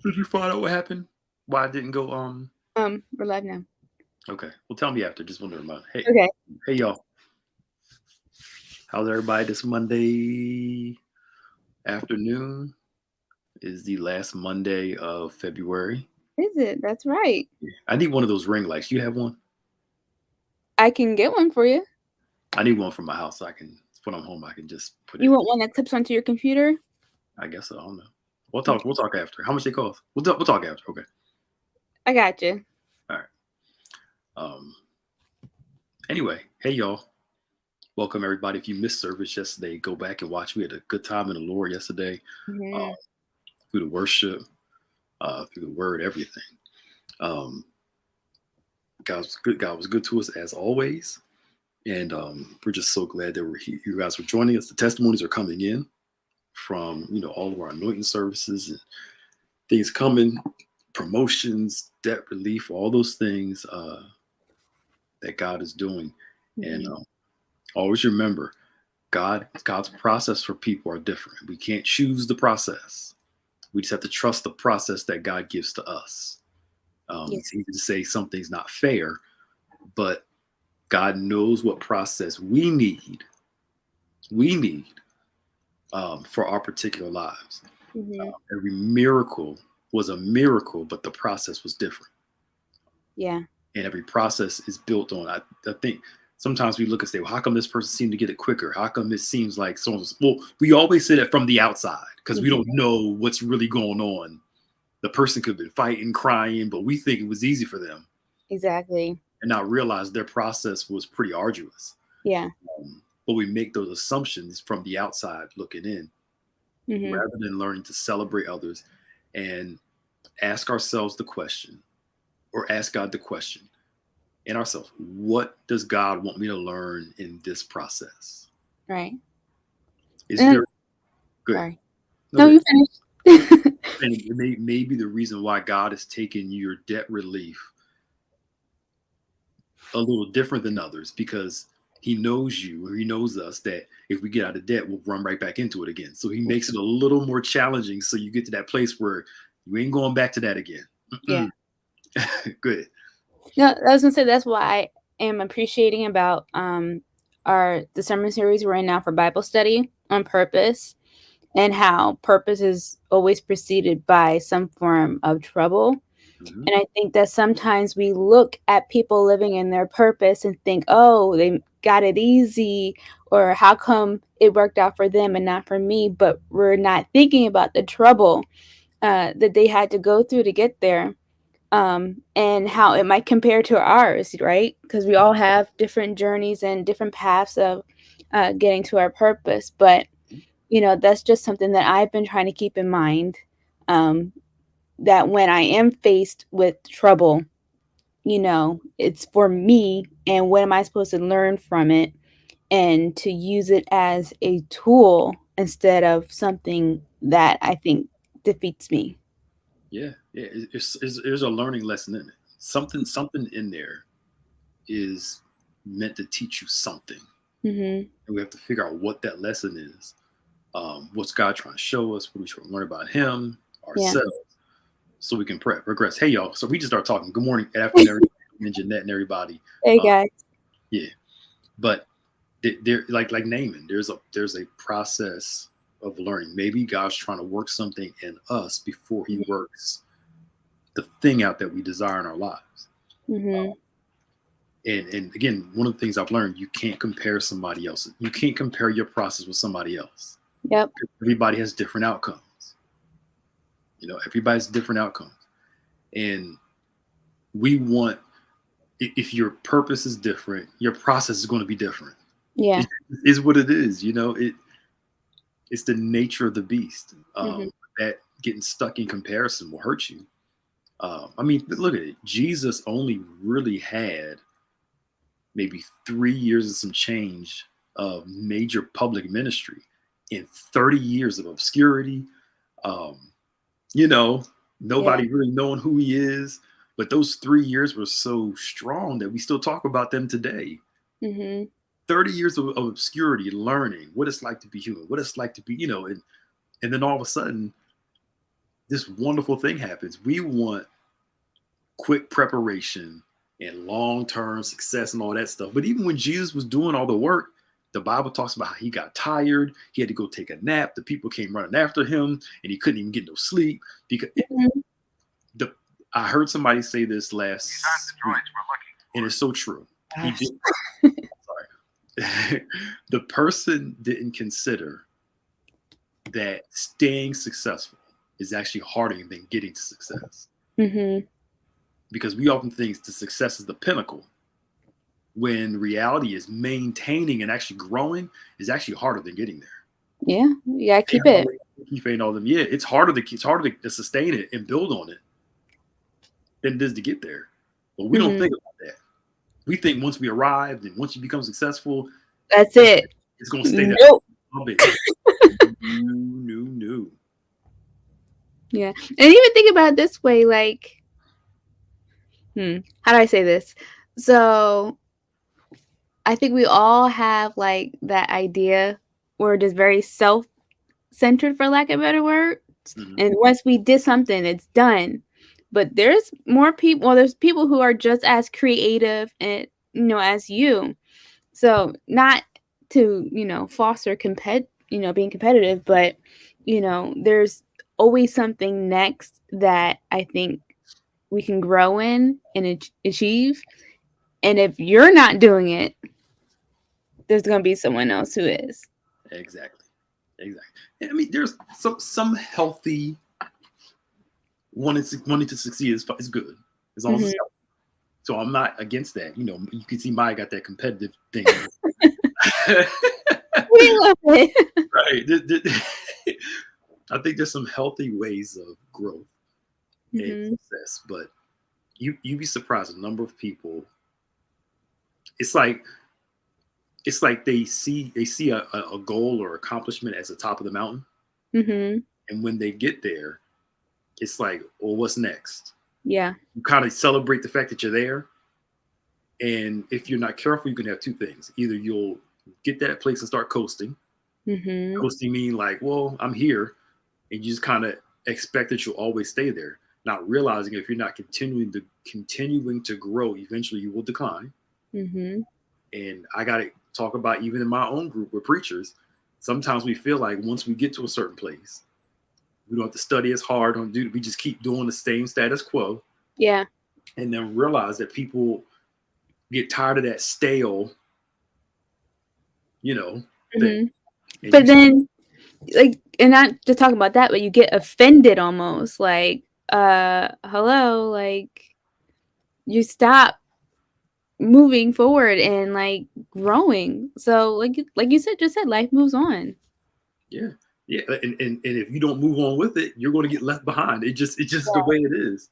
Did you find out what happened? Why it didn't go? We're live now. Okay. Well, tell me after. Just want to remind. Hey, Okay. hey, y'all. How's everybody this Monday afternoon? Is the last Monday of February. Is it? That's right. I need one of those ring lights. You have one? I can get one for you. I need one for my house. So I can when I'm home. I can just put You it. want one that clips onto your computer? I guess so. I don't know. We'll talk. Okay. We'll talk after. How much they cost? We'll talk after. Okay. I got you. All right. Um. Anyway, hey y'all. Welcome everybody. If you missed service yesterday, go back and watch. We had a good time in the Lord yesterday. Uh, Hmm. through the worship, through the word, everything. Um, God was good. God was good to us as always, and we're just so glad that you guys were joining us. The testimonies are coming in from all of our anointing services and things coming, promotions, debt relief, all those things that God is doing, and Hmm. always remember, God's process for people are different. We can't choose the process. We just have to trust the process that God gives to us. It's Yes. easy to say something's not fair, but God knows what process we need for our particular lives. Hmm. Every miracle was a miracle, but the process was different. Yeah. And every process is built on, I think sometimes we look and say, well, how come this person seemed to get it quicker? How come it seems like someone's, well, we always say that from the outside because we don't Hmm. know what's really going on. The person could have been fighting, crying, but we think it was easy for them Exactly. and not realize their process was pretty arduous. Yeah. But we make those assumptions from the outside looking in Hmm. rather than learning to celebrate others and ask ourselves the question or ask God the question and ourselves, what does God want me to learn in this process? Right. It's And very good. sorry. No No, good. you finished. And it may be the reason why God has taken your debt relief a little different than others because he knows you or he knows us that if we get out of debt, we'll run right back into it again. So he makes it a little more challenging so you get to that place where you ain't going back to that again. Yeah. Good. No, I was gonna say that's why I am appreciating about our the sermon series we're in now for Bible study on purpose, and how purpose is always preceded by some form of trouble. Hmm. And I think that sometimes we look at people living in their purpose and think, oh, they got it easy, or how come it worked out for them and not for me? But we're not thinking about the trouble that they had to go through to get there, and how it might compare to ours, right? Because we all have different journeys and different paths of getting to our purpose. But, that's just something that I've been trying to keep in mind. Um, that when I am faced with trouble, it's for me, and what am I supposed to learn from it and to use it as a tool instead of something that I think defeats me. Yeah, yeah. There's a learning lesson in it. Something in there is meant to teach you something, Hmm. and we have to figure out what that lesson is. What's God trying to show us? What are we trying to learn about Him, Yeah. ourselves, so we can progress. Hey, y'all. So we just start talking. Good morning, good afternoon, everybody, and Jeanette and everybody. Hey, Uh, guys. yeah, but there, like Naaman, there's a process of learning. Maybe God's trying to work something in us before He works the thing out that we desire in our lives. Hmm. And again, one of the things I've learned, you can't compare somebody else. You can't compare your process with somebody else. Yep. Everybody has different outcomes. Everybody's different outcomes. And we want, if your purpose is different, your process is going to be different. Yeah. It is what it is. It's the nature of the beast. Hmm. That getting stuck in comparison will hurt you. I mean, look at it. Jesus only really had maybe 3 years and some change of major public ministry in 30 years of obscurity. Um, you know, Yeah. nobody really knowing who he is. But those 3 years were so strong that we still talk about them today. Hmm. 30 years of obscurity, learning what it's like to be human, what it's like to be, and then all of a sudden, this wonderful thing happens. We want quick preparation and long-term success and all that stuff. But even when Jesus was doing all the work, the Bible talks about how he got tired. He had to go take a nap. The people came running after him, and he couldn't even get no sleep because Mhm. I heard somebody say this last week, and it's so true. He Gosh. did. Sorry, the person didn't consider that staying successful is actually harder than getting to success, Mhm. because we often think the success is the pinnacle, when reality is maintaining and actually growing is actually harder than getting there. Yeah, you gotta keep it. Keep all them. Yeah, it's harder to sustain it and build on it than it is to get there. But we don't Mhm. think about that. We think once we arrive and once you become successful, That's it. it's gonna stay that Nope. way. No. Yeah, and even think about it this way, like, how do I say this? So, I think we all have, like, that idea we're just very self-centered, for lack of better words, Mhm. and once we did something, it's done. But there's more people well, there's people who are just as creative and, as you. So, not to, foster being competitive, but, there's always something next that I think we can grow in and achieve. And if you're not doing it, there's going to be someone else who is. Exactly. And I mean, there's some healthy wanting to succeed is good as long as Mhm. it's healthy. So I'm not against that. You can see Maya got that competitive thing. We love it. Right. I think there's some healthy ways of growth and Mhm. success, but you'd be surprised the number of people. It's like they see a goal or accomplishment as the top of the mountain, Mhm. and when they get there, it's like, well, what's next? Yeah. You kind of celebrate the fact that you're there, and if you're not careful, you can have two things: either you'll get that place and start coasting. Mhm. Coasting mean like, well, I'm here, and you just kind of expect that you'll always stay there, not realizing if you're not continuing to grow, eventually you will decline. Mhm. And I got to talk about, even in my own group with preachers, sometimes we feel like once we get to a certain place, we don't have to study as hard. We just keep doing the same status quo, Yeah. and then realize that people get tired of that stale, thing. Mhm. And But you, then, like, and not just talking about that, but you get offended almost, like, hello, like, you stop moving forward and, like, growing. So, like you said, just said, life moves on. yeah, yeah, and if you don't move on with it, you're going to get left behind. It's just the way it is.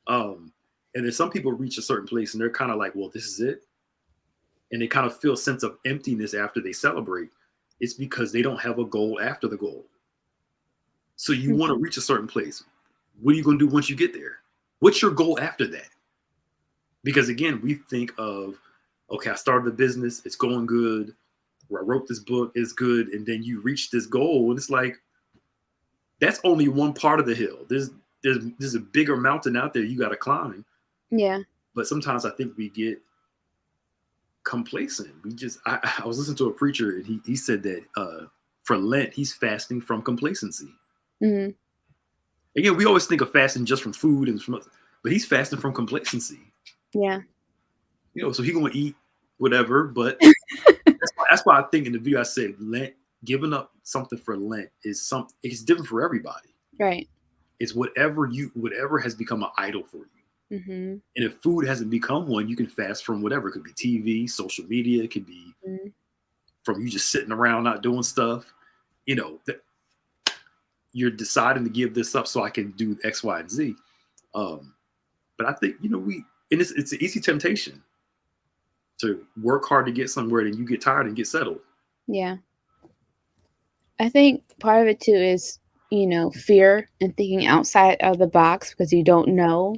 Um, and then some people reach a certain place and they're kind of like, well, this is it, and they kind of feel a sense of emptiness after they celebrate. It's because they don't have a goal after the goal. So you want to Mhm. reach a certain place. What are you going to do once you get there? What's your goal after that? Because again, we think of, okay, I started a business, it's going good, or I wrote this book, it's good, and then you reach this goal, and it's like, that's only one part of the hill. There's a bigger mountain out there you got to climb. Yeah. But sometimes I think we get complacent. I was listening to a preacher, and he said that for Lent he's fasting from complacency. Mhm. Again, we always think of fasting just from food but he's fasting from complacency. Yeah. So he gonna eat whatever, but that's why I think in the video I said Lent, giving up something for Lent it's different for everybody. Right. It's whatever has become an idol for you. Mhm. And if food hasn't become one, you can fast from whatever. It could be TV, social media, it could be Mhm. from you just sitting around not doing stuff. That you're deciding to give this up so I can do X, Y, and Z. But I think it's an easy temptation to work hard to get somewhere, then you get tired and get settled. Yeah. I think part of it too is, fear and thinking outside of the box because you don't know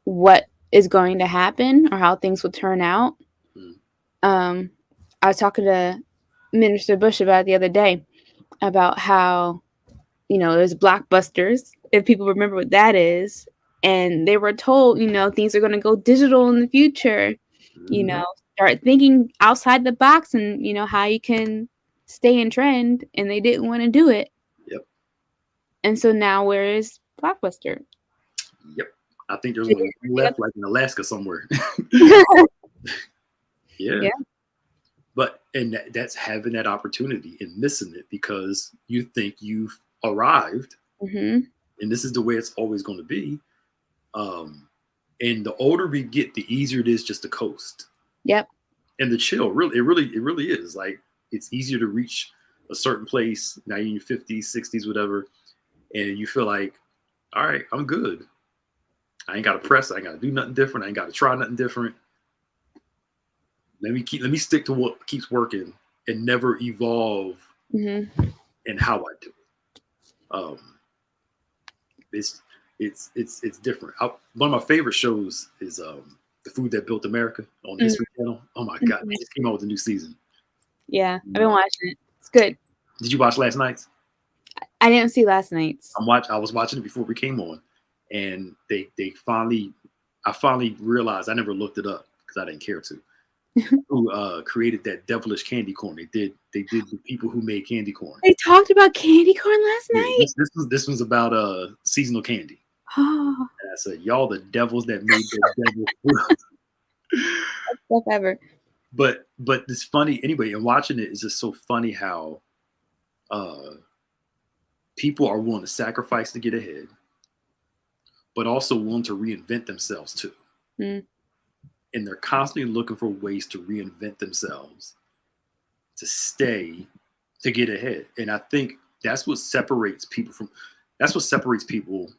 what is going to happen or how things will turn out. Mm. Um, I was talking to Minister Bush about it the other day about how, there's Blockbusters if people remember what that is. And they were told, things are going to go digital in the future. Mhm. Start thinking outside the box and, how you can stay in trend. And they didn't want to do it. Yep. And so now where is Blockbuster? Yep. I think there's only one left, like in Alaska somewhere. Yeah. Yeah. But that's having that opportunity and missing it because you think you've arrived, Hmm. and this is the way it's always going to be. And the older we get, the easier it is just to coast Yep. and the chill. It really is. Like it's easier to reach a certain place now in your 50s, 60s, whatever, and you feel like, all right, I'm good. I ain't got to press. I ain't got to do nothing different. I ain't got to try nothing different. Let me stick to what keeps working and never evolve Hmm. in how I do it. It's it's different. One of my favorite shows is The Food That Built America on History Channel. Oh my god, Hmm. they just came out with a new season. Yeah. I've been watching it. It's good. Did you watch last night's? I didn't see last night's. I was watching it before we came on, and I finally realized I never looked it up because I didn't care to. Who created that devilish candy corn? They did the people who made candy corn. They talked about candy corn last Yeah, night. this was about seasonal candy. Oh, And I said, y'all the devils that made that devil food. stuff ever. But it's funny anyway. And watching it is just so funny how uh, people are willing to sacrifice to get ahead, but also willing to reinvent themselves too. Mm. And they're constantly looking for ways to reinvent themselves to stay to get ahead. And I think that's what separates people from that's what separates people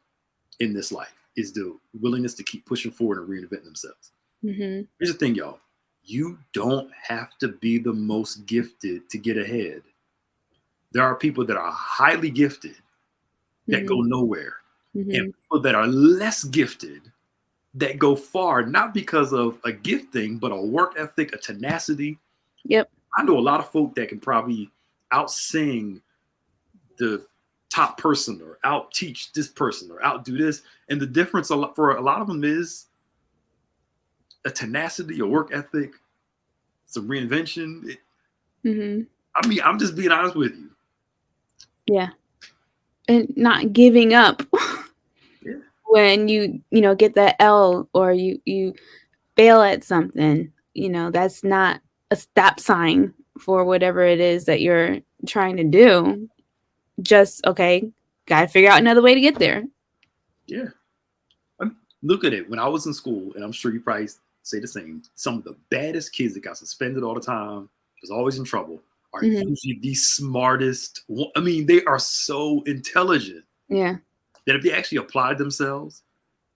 in this life is the willingness to keep pushing forward and reinvent themselves. Hmm. Here's the thing, y'all. You don't have to be the most gifted to get ahead. There are people that are highly gifted that go Hmm. nowhere, and Hmm. people that are less gifted that go far, not because of a gifting, but a work ethic, a tenacity. Yep. I know a lot of folk that can probably outsing the top person or out teach this person or outdo this. And the difference for a lot of them is a tenacity, a work ethic, some reinvention. Hmm. I mean, I'm just being honest with you. Yeah. And not giving up Yeah. when you get that L or you fail at something. That's not a stop sign for whatever it is that you're trying to do. Just okay, got to figure out another way to get there. Yeah. Look at it. When I was in school, and I'm sure you probably say the same, some of the baddest kids that got suspended all the time, was always in trouble, are Hmm. usually the smartest. I mean, they are so intelligent Yeah. that if they actually applied themselves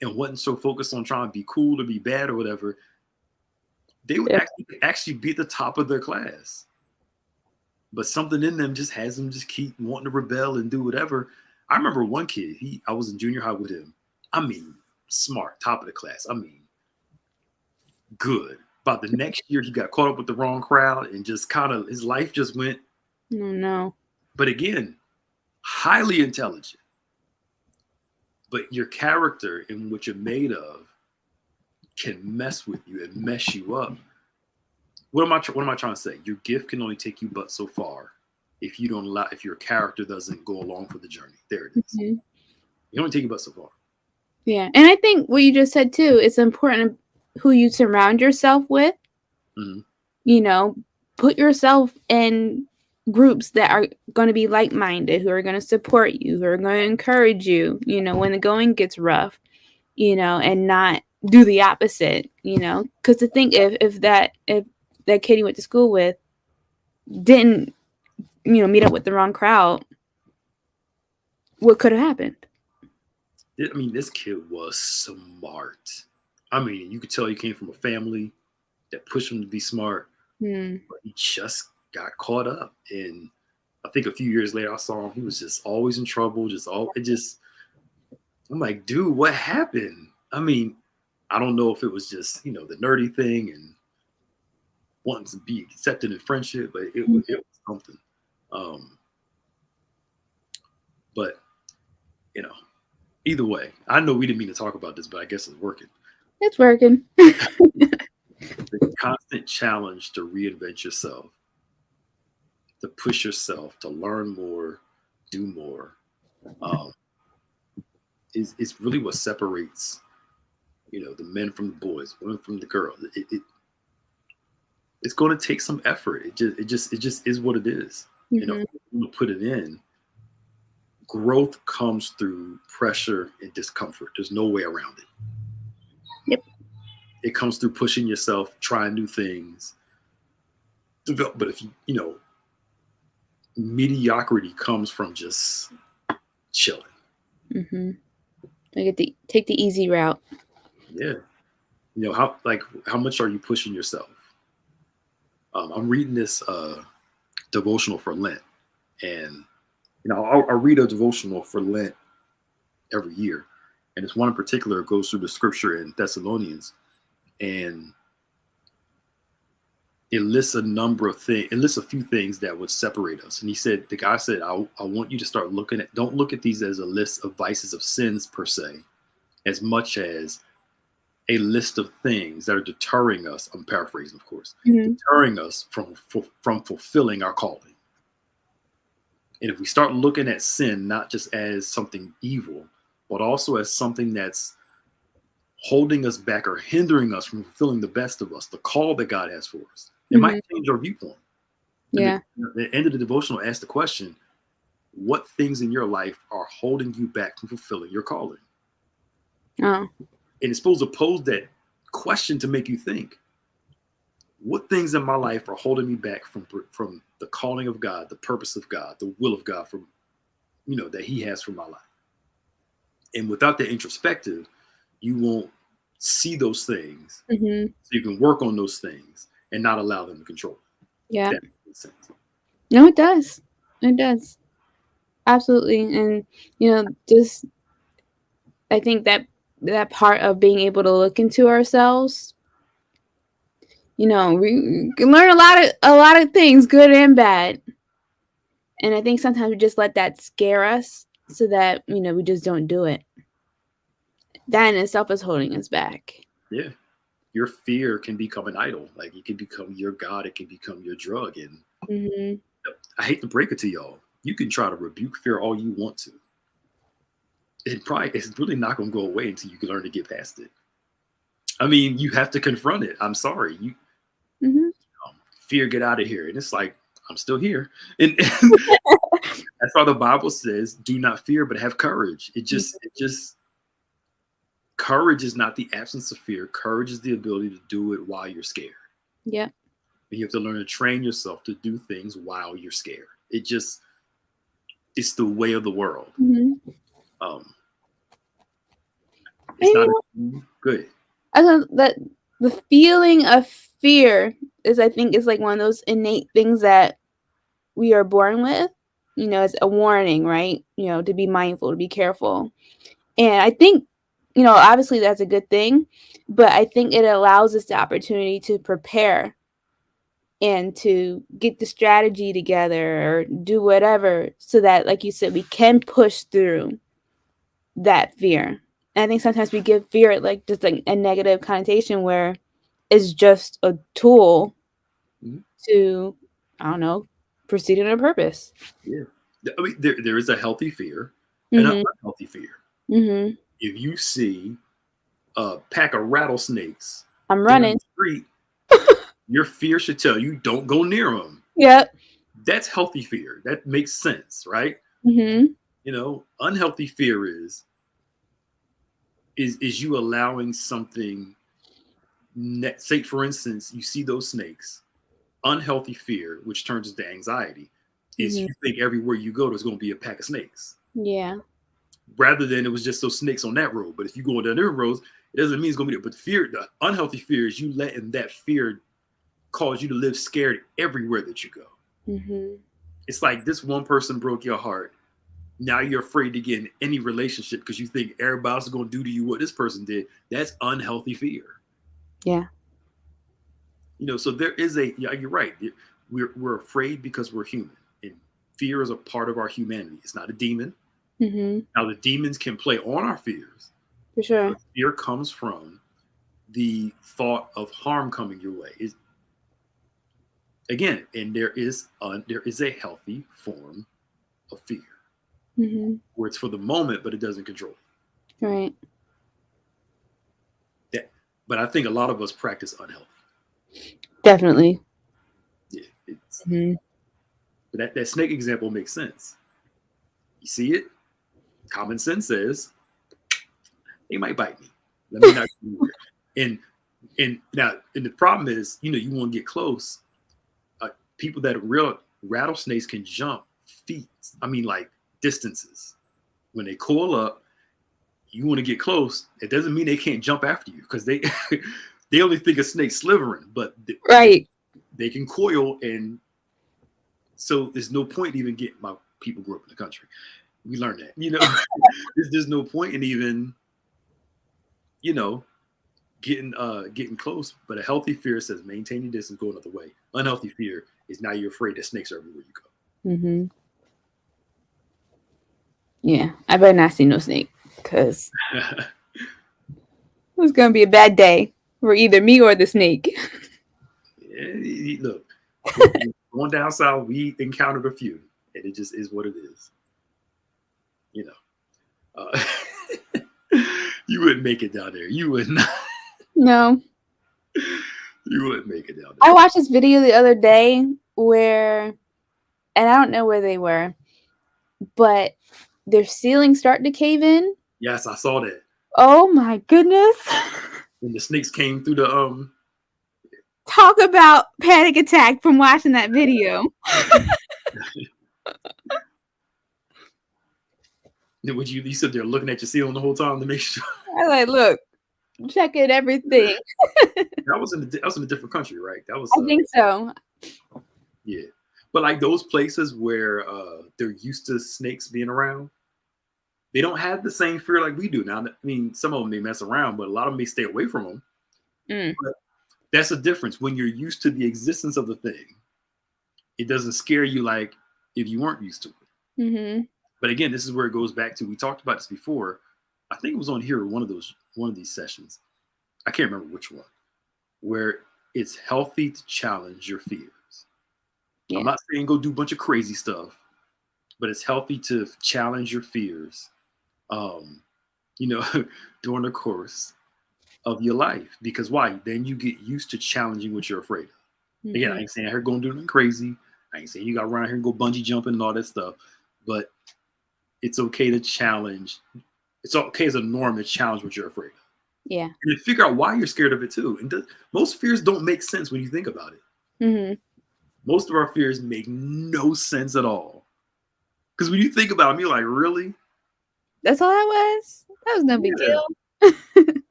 and wasn't so focused on trying to be cool or be bad or whatever, they would Yeah. actually be at the top of their class. But something in them just has them just keep wanting to rebel and do whatever. I remember one kid, I was in junior high with him. I mean, smart, top of the class. I mean, good. About the next year, he got caught up with the wrong crowd and just kind of his life just went. Oh no. But again, highly intelligent. But your character and what you're made of can mess with you and mess you up. What am I trying to say? Your gift can only take you but so far if your character doesn't go along for the journey. There it is. Mhm. It only take you but so far. Yeah. And I think what you just said too, it's important who you surround yourself with. Mm-hmm. You know, put yourself in groups that are going to be like-minded, who are going to support you, who are going to encourage you, when the going gets rough, and not do the opposite, because to think if that kid you went to school with didn't, meet up with the wrong crowd, what could have happened? I mean, this kid was smart. I mean, you could tell he came from a family that pushed him to be smart, Hmm. but he just got caught up. And I think a few years later, I saw him. He was just always in trouble. I'm like, dude, what happened? I mean, I don't know if it was just the nerdy thing and wanting to be accepted in friendship, but it was something. Um, but you know, Either way, I know we didn't mean to talk about this, but I guess it's working. It's working. The constant challenge to reinvent yourself, to push yourself, to learn more, do more, um, is really what separates, the men from the boys, women from the girls. It's going to take some effort. It just is what it is. Hmm. You put it in. Growth comes through pressure and discomfort. There's no way around it. Yep. It comes through pushing yourself, trying new things. But if mediocrity comes from just chilling. Hmm. I get to take the easy route. Yeah. How much are you pushing yourself? I'm reading this devotional for Lent, and I'll read a devotional for Lent every year, and this one in particular goes through the scripture in Thessalonians, and it lists a number of things. It lists a few things that would separate us. And the guy said, I want you to start don't look at these as a list of vices of sins per se, as much as a list of things that are deterring us. I'm paraphrasing, of course, Hmm. deterring us from fulfilling our calling. And if we start looking at sin not just as something evil, but also as something that's holding us back or hindering us from fulfilling the best of us, the call that God has for us, it might Hmm. change our viewpoint. And Yeah. the end of the devotional asks the question, what things in your life are holding you back from fulfilling your calling? Oh. And it's supposed to pose that question to make you think, what things in my life are holding me back from the calling of God, the purpose of God, the will of God from that He has for my life? And without the introspective, you won't see those things, Hmm. so you can work on those things and not allow them to control you. Yeah. That makes sense. No, it does. It does. Absolutely. And, just I think that part of being able to look into ourselves, we can learn a lot of things, good and bad. And I think sometimes we just let that scare us so that, we just don't do it. That in itself is holding us back. Yeah, your fear can become an idol. Like it can become your God. It can become your drug. And Hmm. I hate to break it to y'all. You can try to rebuke fear all you want to. It's really not going to go away until you can learn to get past it. I mean, you have to confront it. I'm sorry. Hmm. Fear, get out of here. And it's like, I'm still here. And that's why the Bible says, do not fear, but have courage. Courage is not the absence of fear. Courage is the ability to do it while you're scared. Yeah. And you have to learn to train yourself to do things while you're scared. It's the way of the world. Hmm. Um, And it's not good. I thought that the feeling of fear I think, is like one of those innate things that we are born with. As a warning, right? To be mindful, to be careful. And I think, obviously that's a good thing, but I think it allows us the opportunity to prepare and to get the strategy together or do whatever so that, like you said, we can push through that fear. And I think sometimes we give fear like just like a negative connotation where it's just a tool Mhm. to, I don't know, proceed in a purpose. Yeah. I mean, there is a healthy fear and an Mhm. unhealthy fear. Mhm. If you see a pack of rattlesnakes I'm in running. the street, your fear should tell you don't go near them. Yep. That's healthy fear. That makes sense, right? Mhm. Unhealthy fear is you allowing something. Say, for instance, you see those snakes. Unhealthy fear, which turns into anxiety, is Mhm. you think everywhere you go there's going to be a pack of snakes, Yeah. rather than it was just those snakes on that road. But if you go on the different roads, it doesn't mean it's going to be there. But fear, the unhealthy fear, is you letting that fear cause you to live scared everywhere that you go. Mhm. It's like this one person broke your heart. Now you're afraid to get in any relationship because you think everybody else is going to do to you what this person did. That's unhealthy fear. Yeah. So there is yeah, you're right. We're afraid because we're human, and fear is a part of our humanity. It's not a demon. Now, the demons can play on our fears. For sure. Fear comes from the thought of harm coming your way. Again, and there is a healthy form of fear where it's for the moment, but it doesn't control you. Right. But I think a lot of us practice unhealthy. Definitely. Yeah. But that snake example makes sense. You see it? Common sense says they might bite me. Let me not do it. And the problem is, you want to get close. People that are real rattlesnakes can jump feet. I mean, like distances. When they coil up, you want to get close. It doesn't mean they can't jump after you because they they only think a snake's slithering, but they can coil, and so there's no point in even getting. My people grew up in the country. We learned that, there's no point in even, getting close. But a healthy fear says maintain your distance, go another way. Unhealthy fear is now you're afraid that snakes are everywhere you go. Yeah, I better not see no snake because it's gonna be a bad day for either me or the snake. Yeah, look, going down south, we encountered a few, and it just is what it is. You wouldn't make it down there. You would not. No. You wouldn't make it down there. I watched this video the other day where, and I don't know where they were, but their ceiling started to cave in. Yes, I saw that. Oh my goodness. When the snakes came through the Talk about panic attack from watching that video. You said they're looking at your ceiling the whole time to make sure. I like, look, checking everything. That was in a different country, right? That was. I think so. Yeah, but like those places where they're used to snakes being around, they don't have the same fear like we do. Now, I mean, some of them may mess around, but a lot of them may stay away from them. But that's the difference. When you're used to the existence of the thing, it doesn't scare you like if you weren't used to it. But again, this is where it goes back to, we talked about this before. I think it was on here, one of these sessions. I can't remember which one, where it's healthy to challenge your fears. Yeah. I'm not saying go do a bunch of crazy stuff, but it's healthy to challenge your fears, during the course of your life. Because why? Then you get used to challenging what you're afraid of. Again, I ain't saying I heard going do nothing crazy. I ain't saying you got to run out here and go bungee jumping and all that stuff. But it's okay to challenge. It's okay as a norm to challenge what you're afraid of. Yeah. And to figure out why you're scared of it too. And most fears don't make sense when you think about it. Most of our fears make no sense at all. Because when you think about them, you're like, really? That's all that was? That was no big deal.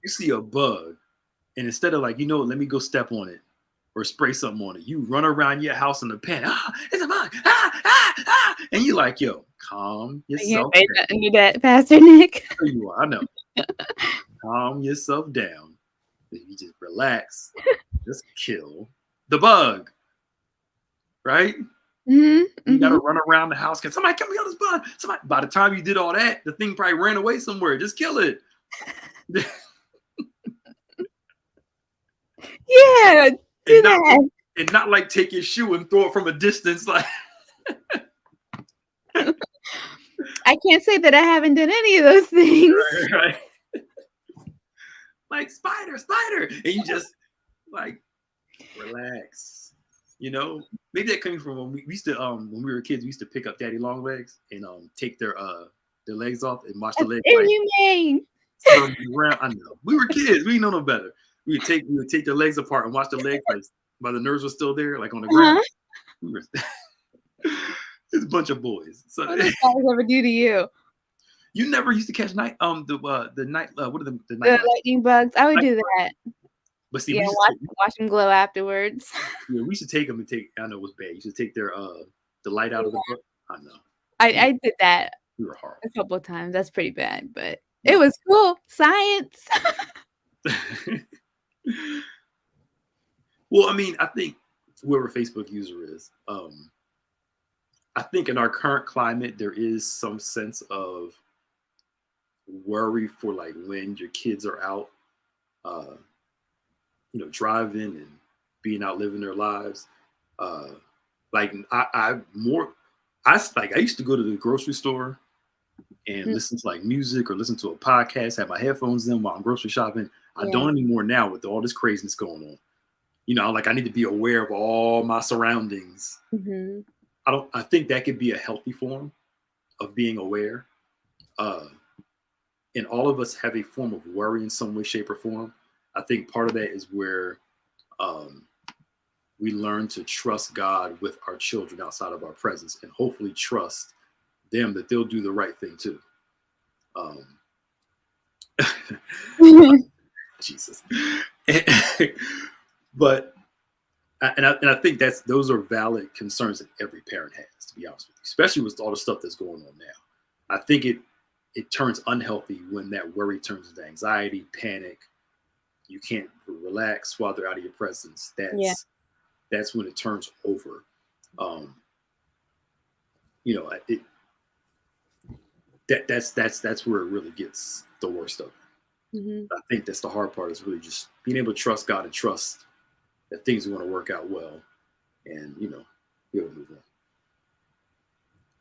You see a bug, and instead of like, let me go step on it or spray something on it, you run around your house in a panic. It's a bug. And you're like, yo, calm yourself down. I can't do that, Pastor Nick. You are, I know. Calm yourself down. If you just relax, just kill the bug. Right? You gotta run around the house. Can somebody kill me on this bug? Somebody. By the time you did all that, the thing probably ran away somewhere. Just kill it. Yeah, do that. And not like take your shoe and throw it from a distance. Like I can't say that I haven't done any of those things. Right. Like spider, and you just like relax. Maybe that came from when we used to when we were kids. We used to pick up daddy long legs and take their legs off and watch the legs. Around. I know we were kids. We didn't know no better. We would take their legs apart and watch the legs like while the nerves were still there, like on the ground. It's a bunch of boys. So what did guys ever do to you? You never used to catch the night what are the night lightning bugs? I would do that. But see, watch them glow afterwards. Yeah, we should take them and I know it was bad. You should take their the light out of the book. I know. I did that. We were hard a couple of times. That's pretty bad, but it was cool. Science. Well, I mean, I think whoever Facebook user is, I think in our current climate, there is some sense of worry for like when your kids are out, uh, driving and being out living their lives. Uh, like I more, like I used to go to the grocery store and Mm, listen to like music or listen to a podcast, have my headphones in while I'm grocery shopping. I yeah. don't anymore now with all this craziness going on. Like I need to be aware of all my surroundings. Mhm. I think that could be a healthy form of being aware. Uh, and all of us have a form of worry in some way, shape, or form. I think part of that is where um, we learn to trust God with our children outside of our presence, and hopefully trust them that they'll do the right thing too. Um, Jesus, but and I think those are valid concerns that every parent has, to be honest with you, especially with all the stuff that's going on now. I think it turns unhealthy when that worry turns into anxiety, panic. You can't relax while they're out of your presence. Yeah. That's when it turns over. Um, you know, it that's where it really gets the worst of it. Mhm. I think that's the hard part, is really just being able to trust God and trust that things are going to work out well, and be able to move on.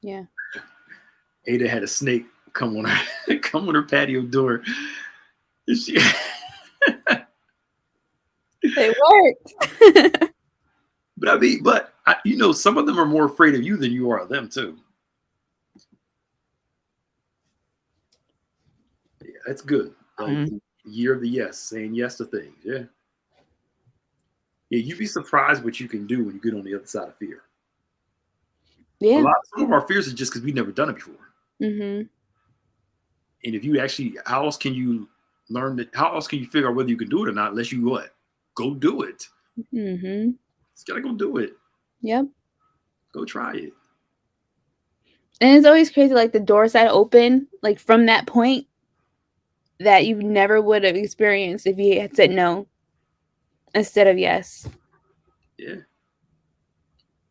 Yeah. Ada had a snake come on her come on her patio door. And she, It worked. but I mean, some of them are more afraid of you than you are of them too. Yeah, that's good. Like Mhm. the year of the yes, saying yes to things. Yeah, yeah. You'd be surprised what you can do when you get on the other side of fear. Yeah. Some of our fears are just because we've never done it before. Mhm. And if you actually, how else can you learn that? How else can you figure out whether you can do it or not unless you what? Go do it. Mhm. Just gotta go do it. Yep. Go try it. And it's always crazy, like, the doors that open, like, from that point that you never would have experienced if you had said no instead of yes. Yeah.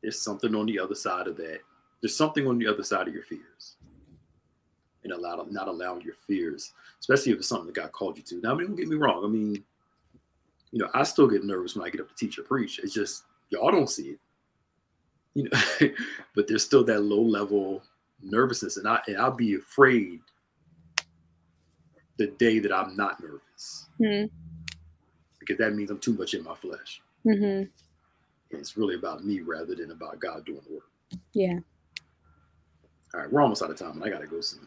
There's something on the other side of that. There's something on the other side of your fears. And not allowing your fears, especially if it's something that God called you to. Now, I mean, don't get me wrong. I mean, I still get nervous when I get up to teach or preach. It's just y'all don't see it, you know. But there's still that low level nervousness, and I'll be afraid the day that I'm not nervous, Mhm. because that means I'm too much in my flesh, Mhm. and it's really about me rather than about God doing the work. Yeah. All right, we're almost out of time, and I gotta go soon.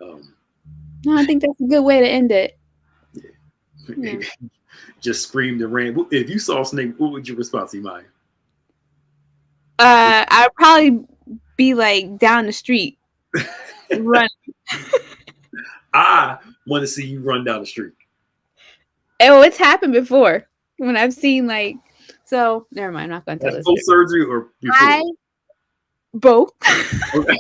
Um, No, I think that's a good way to end it. yeah. Yeah. Just screamed and ran. If you saw a snake, what would your response be, Maya? I'd probably be, like, down the street, run. I want to see you run down the street. Oh, it's happened before when I've seen, like, so never mind, I'm not gonna tell That's this post story. surgery or before? I both. Okay.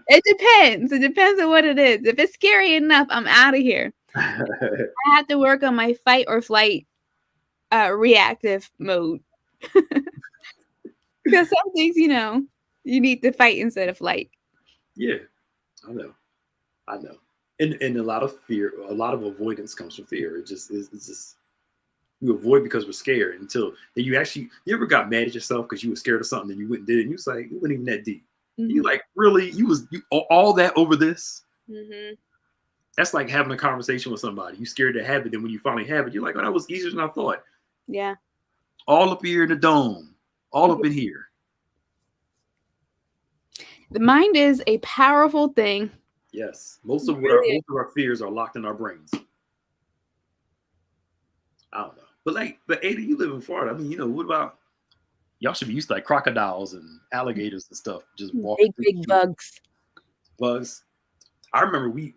It depends. It depends on what it is. If it's scary enough, I'm out of here. I have to work on my fight or flight reactive mode. Because some things, you need to fight instead of flight. Yeah, I know. I know. And a lot of fear, a lot of avoidance comes from fear. It's just we avoid because we're scared until then you ever got mad at yourself because you were scared of something and you went and did it, and you was like, it wasn't even that deep. And you Mhm. like, really? You all that over this? Mhm. That's like having a conversation with somebody. You scared to have it, then when you finally have it, you're like, oh, that was easier than I thought. Yeah. All up here in the dome, all up in here. The mind is a powerful thing. Yes, most It of really is. our fears are locked in our brains. I don't know, but Ada, you live in Florida. I mean, what about y'all? Should be used to like crocodiles and alligators and stuff just walking Big, through the big street. bugs. Bugs. I remember we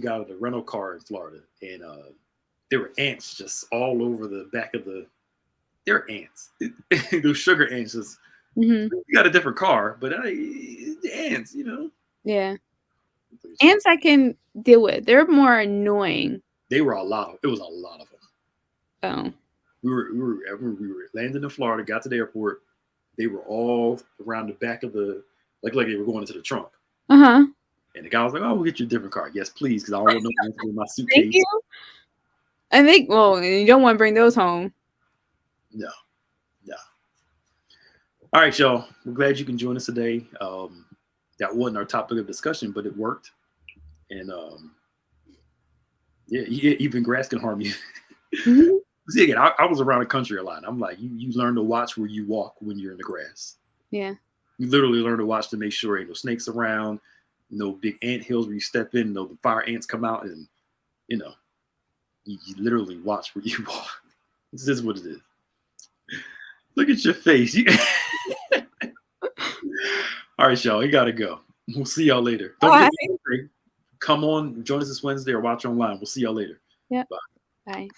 got a rental car in Florida, and there were ants just all over the back of the. They're ants. Those sugar ants. Just Mhm. we got a different car, but ants. Yeah. Ants I can deal with. They're more annoying. They were a lot of. It was a lot of them. Oh. I remember we were landing in Florida, got to the airport. they were all around the back of the like they were going into the trunk. Uh-huh. And the guy was like, "Oh, we'll get you a different car." Yes, please, because I don't want no one in my Thank suitcase. you. I think, well, you don't want to bring those home. No. All right, y'all. We're glad you can join us today. That wasn't our topic of discussion, but it worked. And yeah, even grass can harm you. Mhm. See, again, I was around the country a lot. I'm like, you learn to watch where you walk when you're in the grass. Yeah. You literally learn to watch to make sure ain't no snakes around, no big ant hills where you step in, no the fire ants come out, and you literally watch where you walk. This is what it is. Look at your face. All right, y'all. You gotta go. We'll see y'all later. Don't Bye. forget, come on, join us this Wednesday or watch online. We'll see y'all later. Yep. Bye.